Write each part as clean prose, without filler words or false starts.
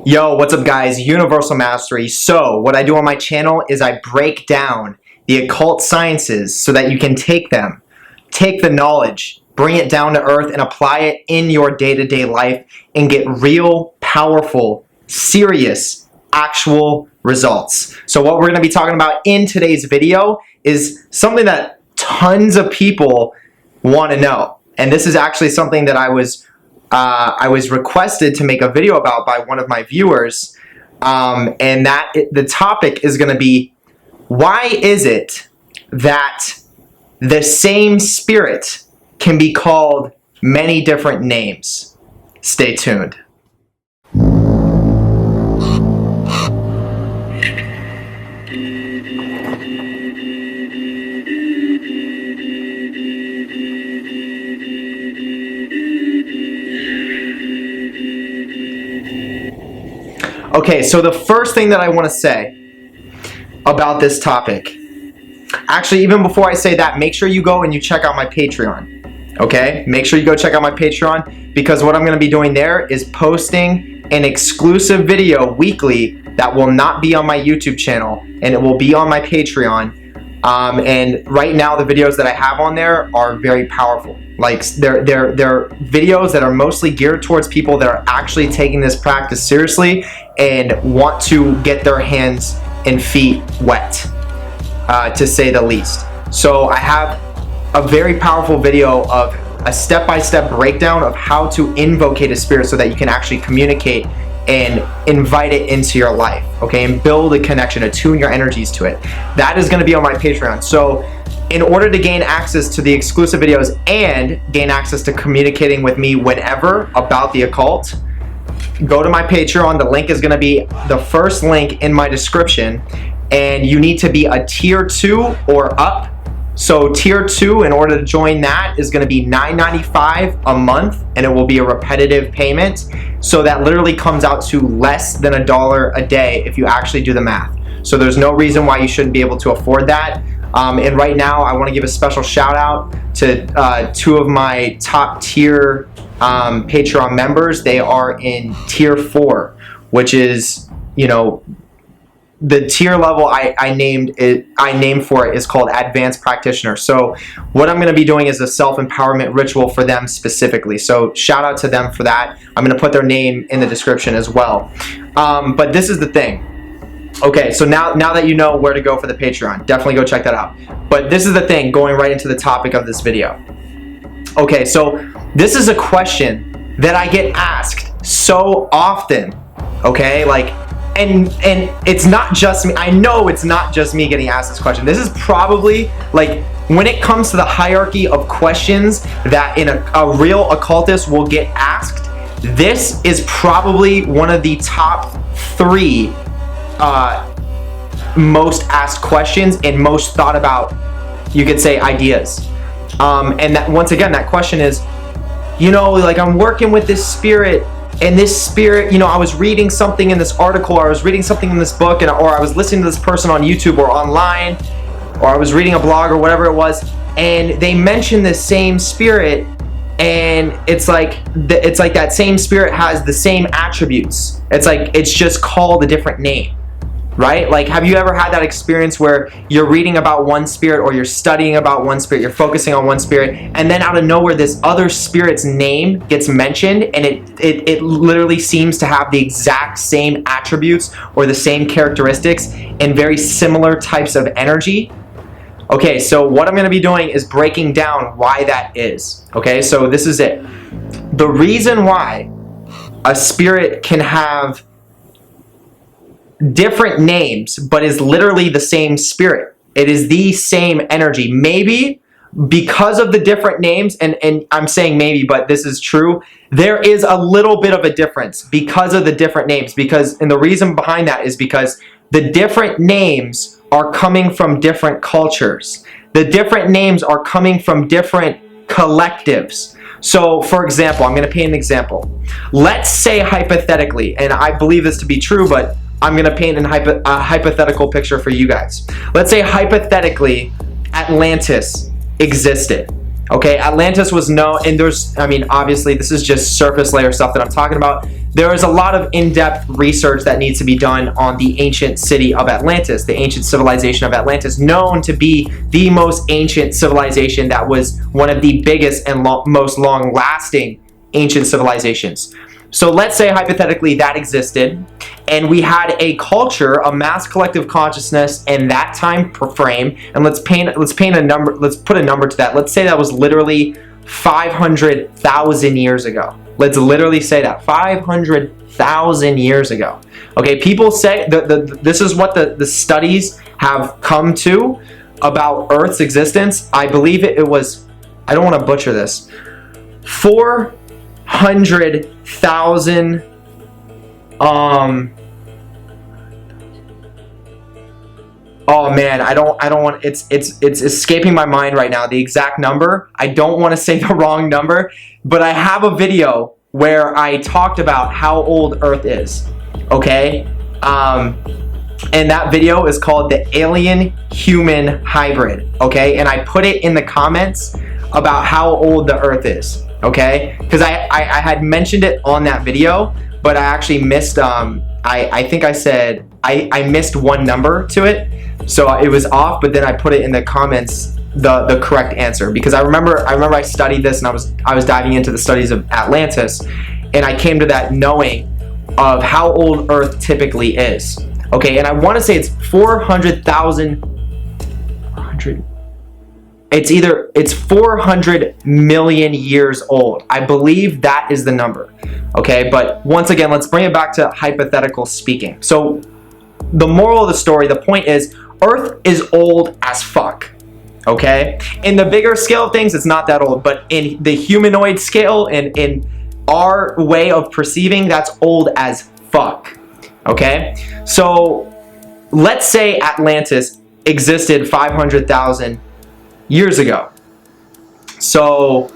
Yo, what's up guys? Universal Mastery. So what I do on my channel is I break down the occult sciences so that you can take the knowledge, bring it down to earth and apply it in your day-to-day life and get real, powerful, serious, actual results. So what we're going to be talking about in today's video is something that tons of people want to know. And this is actually something that I was requested to make a video about by one of my viewers, and the topic is going to be, why is it that the same spirit can be called many different names? Stay tuned. Okay, so the first thing that I want to say about this topic, actually even before I say that, make sure you go and you check out my Patreon, okay? Make sure you go check out my Patreon, because what I'm going to be doing there is posting an exclusive video weekly that will not be on my YouTube channel, and it will be on my Patreon. And right now the videos that I have on there are very powerful. Like they're videos that are mostly geared towards people that are actually taking this practice seriously and want to get their hands and feet wet, to say the least. So I have a very powerful video of a step-by-step breakdown of how to invocate a spirit so that you can actually communicate and invite it into your life, okay, and build a connection, attune your energies to it. That is going to be on my Patreon. So in order to gain access to the exclusive videos and gain access to communicating with me whenever about the occult, go to my Patreon. The link is going to be the first link in my description, and you need to be a tier 2 or up. So tier 2, in order to join that, is going to be $9.95 a month, and it will be a repetitive payment. So that literally comes out to less than $1 a day if you actually do the math. So there's no reason why you shouldn't be able to afford that. And right now I want to give a special shout out to 2 of my top tier Patreon members. They are in tier 4, which is, you know, the tier level I named for it is called Advanced Practitioner. So what I'm going to be doing is a self-empowerment ritual for them specifically. So shout out to them for that. I'm going to put their name in the description as well. But this is the thing. Okay, so now that you know where to go for the Patreon, definitely go check that out. But this is the thing, going right into the topic of this video. Okay, so this is a question that I get asked so often, okay? Like, and it's not just me. I know it's not just me getting asked this question. This is probably, like, when it comes to the hierarchy of questions that a real occultist will get asked, this is probably one of the top 3 most asked questions and most thought about, you could say, ideas. And that, once again, that question is, you know, like, I'm working with this spirit, and this spirit, you know, I was reading something in this article, or I was reading something in this book, or I was listening to this person on YouTube or online, or I was reading a blog or whatever it was, and they mentioned the same spirit, and it's like that same spirit has the same attributes. It's like it's just called a different name, right? Like, have you ever had that experience where you're reading about one spirit, or you're studying about one spirit, you're focusing on one spirit, and then out of nowhere this other spirit's name gets mentioned, and it literally seems to have the exact same attributes or the same characteristics and very similar types of energy? Okay, so what I'm going to be doing is breaking down why that is. Okay, so this is it. The reason why a spirit can have different names but is literally the same spirit, it is the same energy, maybe because of the different names, and I'm saying maybe, but this is true, there is a little bit of a difference because of the different names, and the reason behind that is because the different names are coming from different cultures. The different names are coming from different collectives. So, for example, I'm going to paint an example. Let's say hypothetically, and I believe this to be true, but I'm going to paint a hypothetical picture for you guys. Let's say hypothetically Atlantis existed. Okay, Atlantis was known, and there's, I mean, obviously this is just surface layer stuff that I'm talking about. There is a lot of in-depth research that needs to be done on the ancient city of Atlantis, the ancient civilization of Atlantis, known to be the most ancient civilization that was one of the biggest and most long-lasting ancient civilizations. So let's say hypothetically that existed, and we had a culture, a mass collective consciousness in that time frame, and let's paint a number, let's put a number to that. Let's say that was literally 500,000 years ago. Let's literally say that 500,000 years ago. Okay, people say this is what the studies have come to about Earth's existence. I believe it was, I don't want to butcher this, 400,000 oh man, I don't want, it's escaping my mind right now, the exact number. I don't want to say the wrong number, but I have a video where I talked about how old Earth is. Okay, and that video is called the Alien Human Hybrid. Okay, and I put it in the comments about how old the Earth is. Okay, because I had mentioned it on that video, but I actually missed, I think I said, I missed one number to it, so it was off, but then I put it in the comments, the correct answer, because I remember I studied this, and I was diving into the studies of Atlantis, and I came to that knowing of how old Earth typically is. Okay, and I want to say it's 400,000, it's 400 million years old. I believe that is the number. Okay, but once again, let's bring it back to hypothetical speaking. So the moral of the story, the point is, Earth is old as fuck. Okay, in the bigger scale of things, it's not that old, but in the humanoid scale and in our way of perceiving, that's old as fuck. Okay, so let's say Atlantis existed 500,000 years ago. So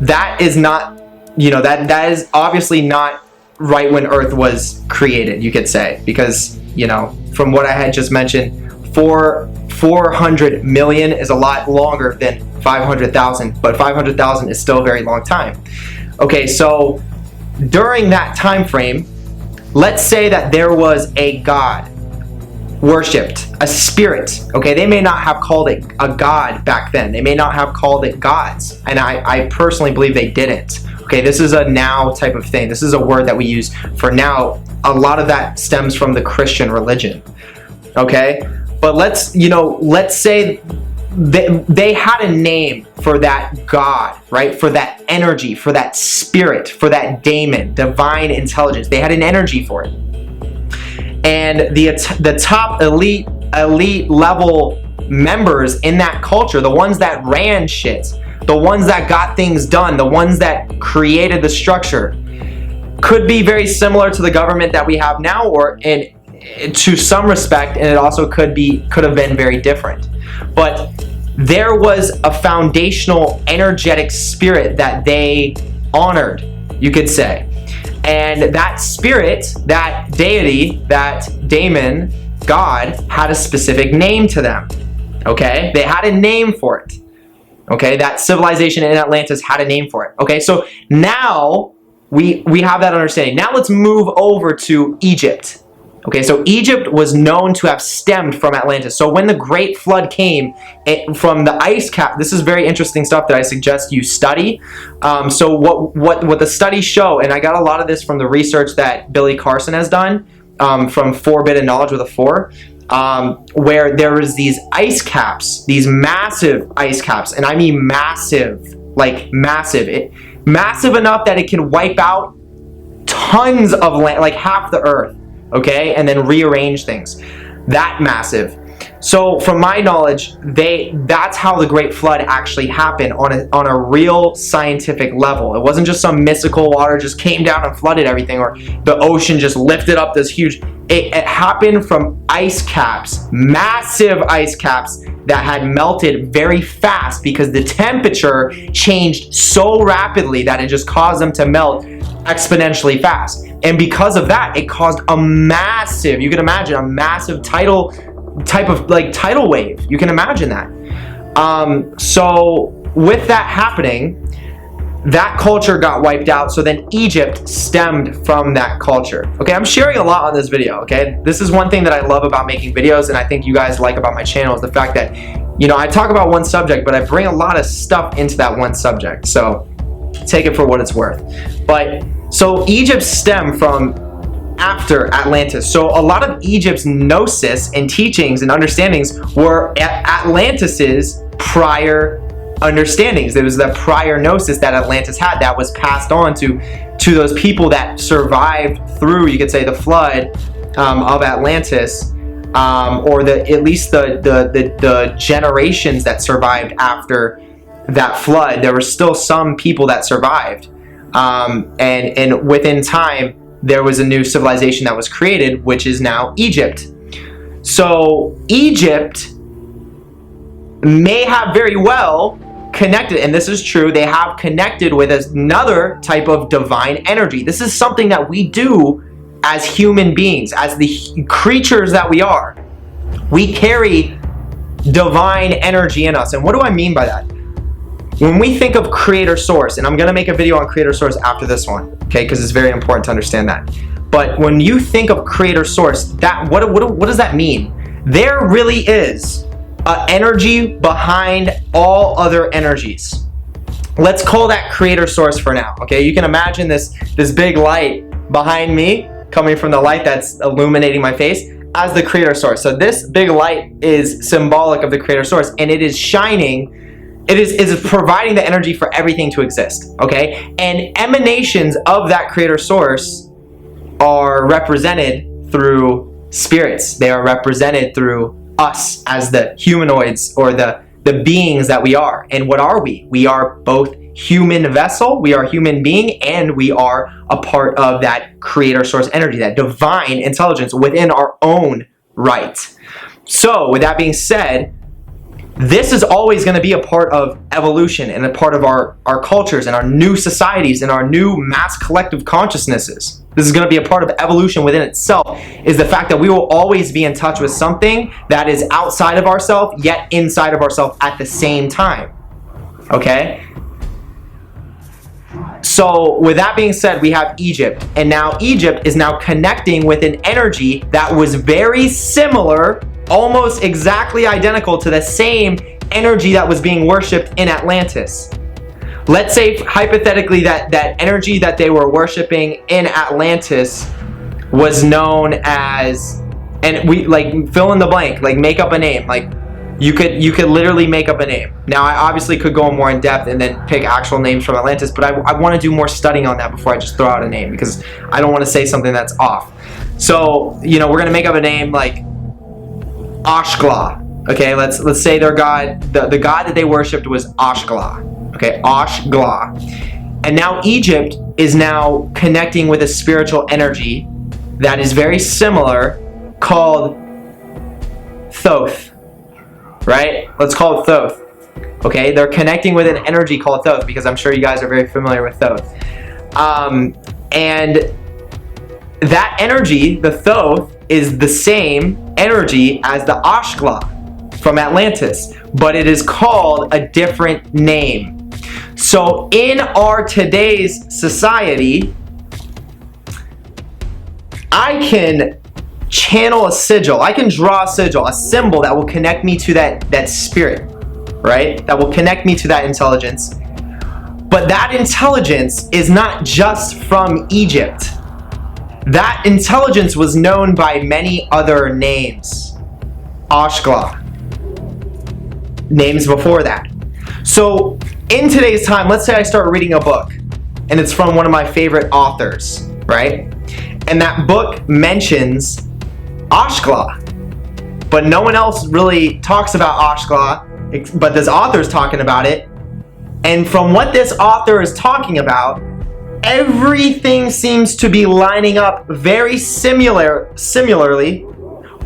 that is not, you know, that is obviously not right when Earth was created, you could say, because, you know, from what I had just mentioned, 400 million is a lot longer than 500,000, but 500,000 is still a very long time. Okay, so during that time frame, let's say that there was a god worshipped, a spirit. Okay, they may not have called it a god back then. They may not have called it gods, and I personally believe they didn't. Okay, this is a now type of thing. This is a word that we use for now. A lot of that stems from the Christian religion. Okay, but let's say they had a name for that god, right? For that energy, for that spirit, for that daemon, divine intelligence. They had an energy for it. And the top elite level members in that culture, the ones that ran shit, the ones that got things done, the ones that created the structure, could be very similar to the government that we have now, or to some respect, and it also could have been very different. But there was a foundational energetic spirit that they honored, you could say. And that spirit, that deity, that daemon, God, had a specific name to them. Okay? They had a name for it. Okay? That civilization in Atlantis had a name for it. Okay? So now we have that understanding. Now let's move over to Egypt. Okay, so Egypt was known to have stemmed from Atlantis. So when the Great Flood came from the ice cap, this is very interesting stuff that I suggest you study. So what the studies show, and I got a lot of this from the research that Billy Carson has done, from Forbidden Knowledge with a 4, where there was these ice caps, these massive ice caps, and I mean massive, like massive. Massive enough that it can wipe out tons of land, like half the Earth. Okay, and then rearrange things. That massive. So from my knowledge, that's how the Great Flood actually happened on a real scientific level. It wasn't just some mystical water just came down and flooded everything, or the ocean just lifted up this huge. It happened from ice caps, massive ice caps that had melted very fast because the temperature changed so rapidly that it just caused them to melt exponentially fast. And because of that, it caused a massive, you can imagine, a massive tidal wave. You can imagine that. So with that happening, that culture got wiped out, so then Egypt stemmed from that culture. Okay, I'm sharing a lot on this video, okay? This is one thing that I love about making videos, and I think you guys like about my channel, is the fact that, you know, I talk about one subject, but I bring a lot of stuff into that one subject, so take it for what it's worth. But, so Egypt stemmed from after Atlantis. So a lot of Egypt's gnosis and teachings and understandings were Atlantis's prior understandings. There was the prior gnosis that Atlantis had that was passed on to those people that survived through, you could say, the flood of Atlantis, or at least the generations that survived after that flood. There were still some people that survived, and within time there was a new civilization that was created, which is now Egypt. So Egypt may have very well connected, and this is true, they have connected with another type of divine energy. This is something that we do as human beings, as the creatures that we are. We carry divine energy in us. And what do I mean by that? When we think of creator source, and I'm going to make a video on creator source after this one, okay, because it's very important to understand that. But when you think of creator source, that what does that mean? There really is an energy behind all other energies. Let's call that creator source for now, okay? You can imagine this big light behind me, coming from the light that's illuminating my face, as the creator source. So this big light is symbolic of the creator source, and it is shining. It is providing the energy for everything to exist, okay? And emanations of that creator source are represented through spirits. They are represented through us as the humanoids, or the beings that we are. And what are we? We are both human vessel, we are human being, and we are a part of that creator source energy, that divine intelligence within our own right. So with that being said, this is always going to be a part of evolution and a part of our cultures and our new societies and our new mass collective consciousnesses. This is going to be a part of evolution within itself, is the fact that we will always be in touch with something that is outside of ourselves yet inside of ourselves at the same time. Okay? So with that being said, we have Egypt, and now Egypt is now connecting with an energy that was very similar, almost exactly identical to the same energy that was being worshipped in Atlantis. Let's say hypothetically that energy that they were worshiping in Atlantis was known as, and we like fill in the blank, like make up a name. Like you could literally make up a name. Now I obviously could go more in depth and then pick actual names from Atlantis, but I want to do more studying on that before I just throw out a name, because I don't want to say something that's off. So, you know, we're gonna make up a name like Ashkla. Okay, let's say their god, the god that they worshipped was Ashkla. Okay, Ashkla. And now Egypt is now connecting with a spiritual energy that is very similar, called Thoth. Right? Let's call it Thoth. Okay, they're connecting with an energy called Thoth, because I'm sure you guys are very familiar with Thoth. And that energy, the Thoth, is the same energy as the Ashkla from Atlantis, but it is called a different name. So in our today's society, I can channel a sigil, I can draw a sigil, a symbol that will connect me to that spirit, right? That will connect me to that intelligence. But that intelligence is not just from Egypt. That intelligence was known by many other names. Ashkla. Names before that. So in today's time, let's say I start reading a book, and it's from one of my favorite authors, right? And that book mentions Ashkla, but no one else really talks about Ashkla, but this author's talking about it. And from what this author is talking about, everything seems to be lining up very similarly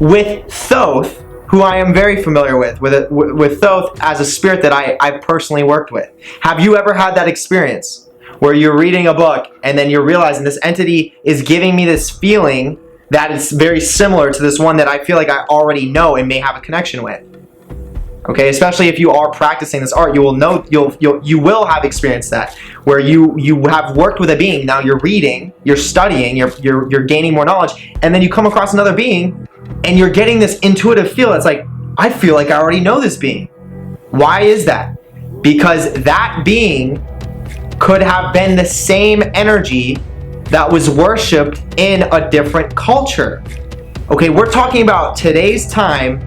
with Thoth, who I am very familiar with Thoth as a spirit that I personally worked with. Have you ever had that experience where you're reading a book and then you're realizing this entity is giving me this feeling that is very similar to this one that I feel like I already know and may have a connection with? Okay, especially if you are practicing this art, you will know, you will have experienced that, where you have worked with a being. Now you're reading, you're studying, you're gaining more knowledge, and then you come across another being, and you're getting this intuitive feel. It's like, I feel like I already know this being. Why is that? Because that being could have been the same energy that was worshipped in a different culture. Okay, we're talking about today's time,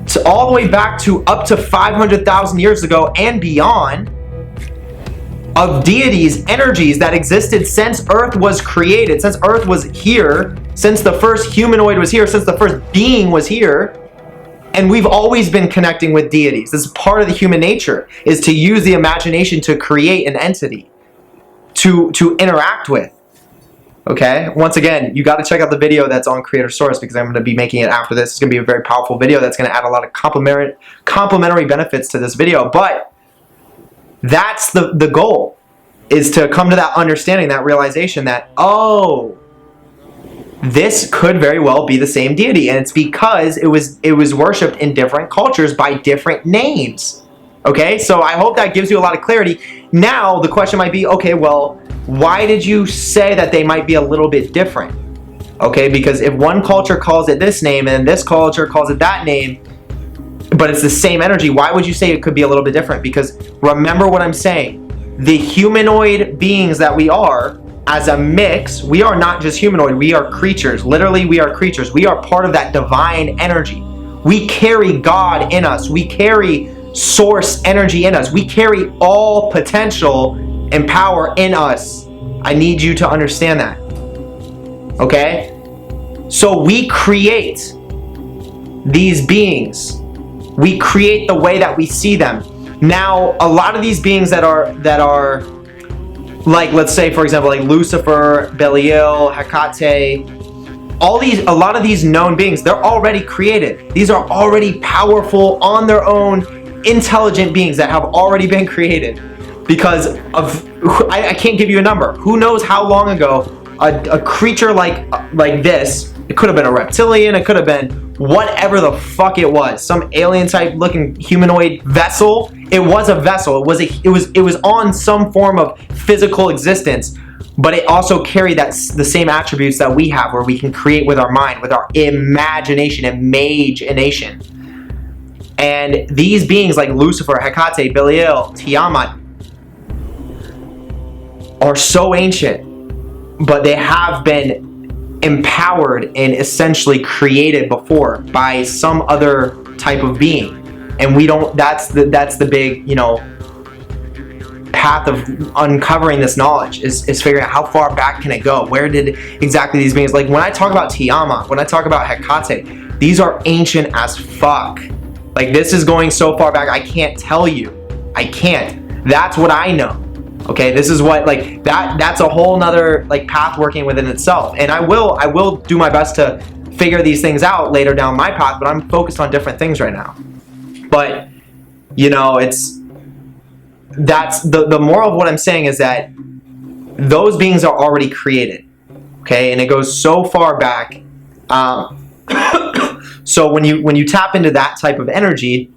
so all the way back to up to 500,000 years ago and beyond, of deities, energies that existed since Earth was created, since Earth was here, since the first humanoid was here, since the first being was here. And we've always been connecting with deities. This is part of the human nature, is to use the imagination to create an entity, to interact with. Okay, once again, you got to check out the video that's on Creator Source, because I'm going to be making it after this. It's going to be a very powerful video that's going to add a lot of complementary benefits to this video. But that's the goal, is to come to that understanding, that realization that, oh, this could very well be the same deity, and it's because it was worshipped in different cultures by different names. Okay, so I hope that gives you a lot of clarity. Now the question might be, okay, well, why did you say that they might be a little bit different? Okay, because if one culture calls it this name and this culture calls it that name, but it's the same energy, why would you say it could be a little bit different? Because remember what I'm saying, the humanoid beings that we are, as a mix, we are not just humanoid, we are creatures. Literally, we are creatures. We are part of that divine energy. We carry God in us. We carry source energy in us. We carry all potential and power in us. I need you to understand that. Okay? So we create these beings. We create the way that we see them. Now, a lot of these beings that are like, let's say, for example, like Lucifer, Belial, Hecate, a lot of these known beings, they're already created. These are already powerful on their own, intelligent beings that have already been created. Because of, I can't give you a number. Who knows how long ago a creature like this, it could have been a reptilian, it could have been whatever the fuck it was, some alien type looking humanoid vessel. It was a vessel. It was on some form of physical existence, but it also carried the same attributes that we have, where we can create with our mind, with our imagination. And these beings like Lucifer, Hecate, Belial, Tiamat are so ancient, but they have been empowered and essentially created before by some other type of being. And we don't, that's the big, path of uncovering this knowledge, is figuring out how far back can it go? Where did exactly these beings, like when I talk about Tiamat, when I talk about Hecate, these are ancient as fuck. Like, this is going so far back, I can't tell you. I can't. That's what I know. Okay, this is what, like, that's a whole nother, like, path working within itself. And I will do my best to figure these things out later down my path, but I'm focused on different things right now. But, that's the moral of what I'm saying, is that those beings are already created. Okay, and it goes so far back. So when you tap into that type of energy,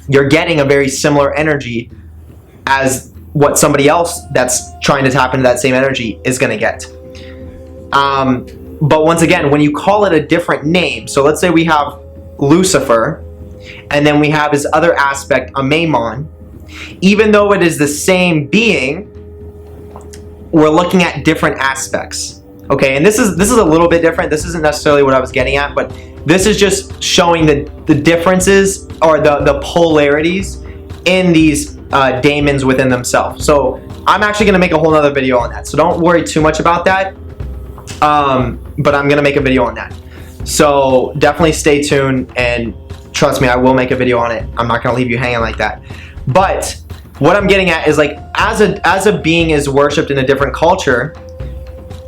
you're getting a very similar energy as what somebody else that's trying to tap into that same energy is going to get. But once again, when you call it a different name, so let's say we have Lucifer, and then we have his other aspect, Amaimon, even though it is the same being, we're looking at different aspects. Okay, and this is a little bit different. This isn't necessarily what I was getting at, but this is just showing the differences, or the polarities in these daemons within themselves. So I'm actually going to make a whole nother video on that, so don't worry too much about that. But I'm going to make a video on that, so definitely stay tuned, and trust me, I will make a video on it. I'm not going to leave you hanging like that. But what I'm getting at is, like, as a being is worshipped in a different culture,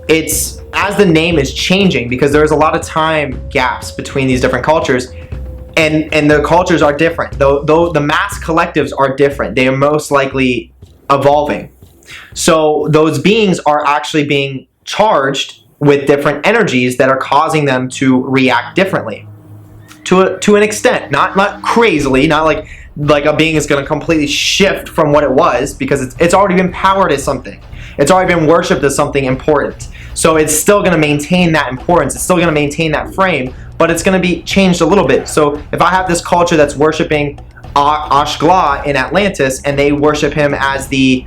it's as the name is changing, because there's a lot of time gaps between these different cultures, and the cultures are different. Though the mass collectives are different, they are most likely evolving. So those beings are actually being charged with different energies that are causing them to react differently to an extent, not crazily, not like a being is going to completely shift from what it was, because it's already been powered as something. It's already been worshipped as something important. So it's still going to maintain that importance. It's still going to maintain that frame, but it's going to be changed a little bit. So if I have this culture that's worshiping Ashgla in Atlantis, and they worship him as the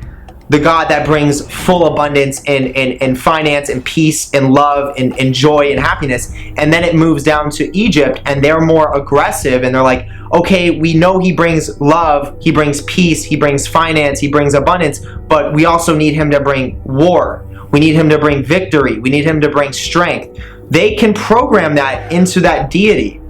God that brings full abundance and finance and peace and love and joy and happiness, and then it moves down to Egypt and they're more aggressive and they're like, okay, we know he brings love, he brings peace, he brings finance, he brings abundance, but we also need him to bring war. We need him to bring victory. We need him to bring strength. They can program that into that deity.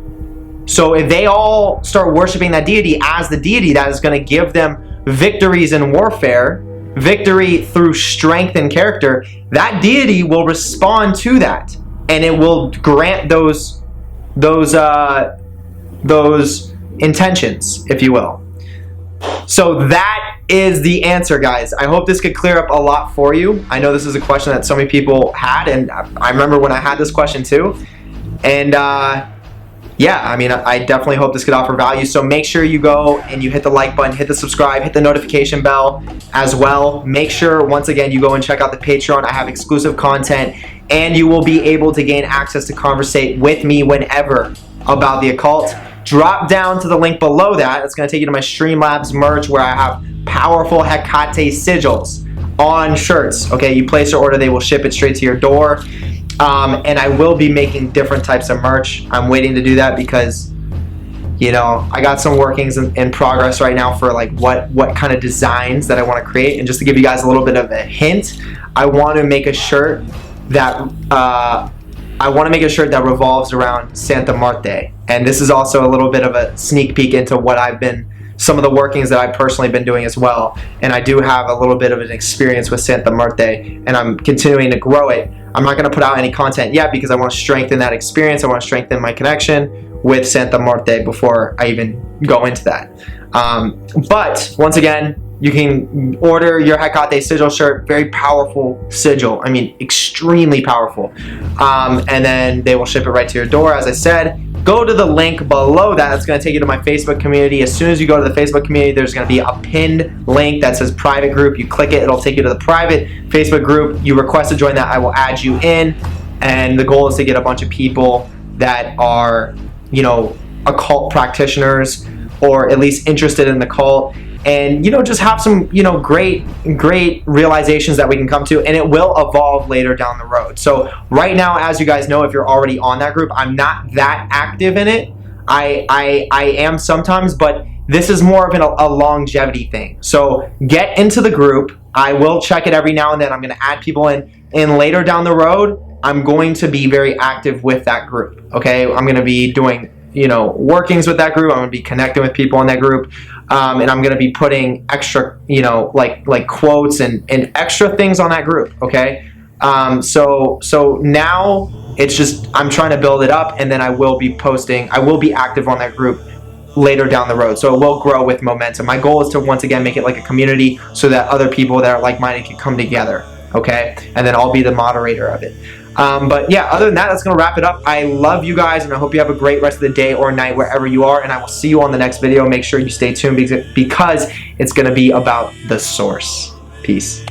So if they all start worshiping that deity as the deity that is going to give them victories in warfare, victory through strength and character, that deity will respond to that, and it will grant those intentions, if you will. So that is the answer, guys. I hope this could clear up a lot for you. I know this is a question that so many people had, and I remember when I had this question too. And yeah, I mean, I definitely hope this could offer value. So make sure you go and you hit the like button, hit the subscribe, hit the notification bell as well. Make sure, once again, you go and check out the Patreon. I have exclusive content, and you will be able to gain access to conversate with me whenever about the occult. Drop down to the link below that. It's going to take you to my Streamlabs merch, where I have powerful Hecate sigils on shirts. Okay, you place your order, they will ship it straight to your door. And I will be making different types of merch. I'm waiting to do that because, you know, I got some workings in progress right now for like what kind of designs that I want to create. And just to give you guys a little bit of a hint, I want to make a shirt that revolves around Santa Muerte. And this is also a little bit of a sneak peek into what some of the workings that I've personally been doing as well. And I do have a little bit of an experience with Santa Muerte, and I'm continuing to grow it. I'm not going to put out any content yet because I want to strengthen that experience. I want to strengthen my connection with Santa Muerte before I even go into that. But once again, you can order your Hecate sigil shirt. Very powerful sigil. I mean, extremely powerful. And then they will ship it right to your door. As I said, go to the link below that. It's going to take you to my Facebook community. As soon as you go to the Facebook community, there's going to be a pinned link that says private group. You click it, it'll take you to the private Facebook group. You request to join that, I will add you in. And the goal is to get a bunch of people that are, you know, occult practitioners, or at least interested in the cult, and, you know, just have some, you know, great realizations that we can come to, and it will evolve later down the road. So right now, as you guys know, if you're already on that group, I'm not that active in it. I am sometimes, but this is more of a longevity thing. So get into the group. I will check it every now and then. I'm going to add people in, and later down the road, I'm going to be very active with that group. Okay, I'm going to be doing, you know, workings with that group. I'm going to be connecting with people in that group. And I'm going to be putting extra, you know, like quotes and extra things on that group. Okay. So now it's just, I'm trying to build it up, and then I will be active on that group later down the road. So it will grow with momentum. My goal is to, once again, make it like a community so that other people that are like-minded can come together. Okay. And then I'll be the moderator of it. But yeah, other than that, that's going to wrap it up. I love you guys, and I hope you have a great rest of the day or night wherever you are, and I will see you on the next video. Make sure you stay tuned because it's going to be about the source. Peace.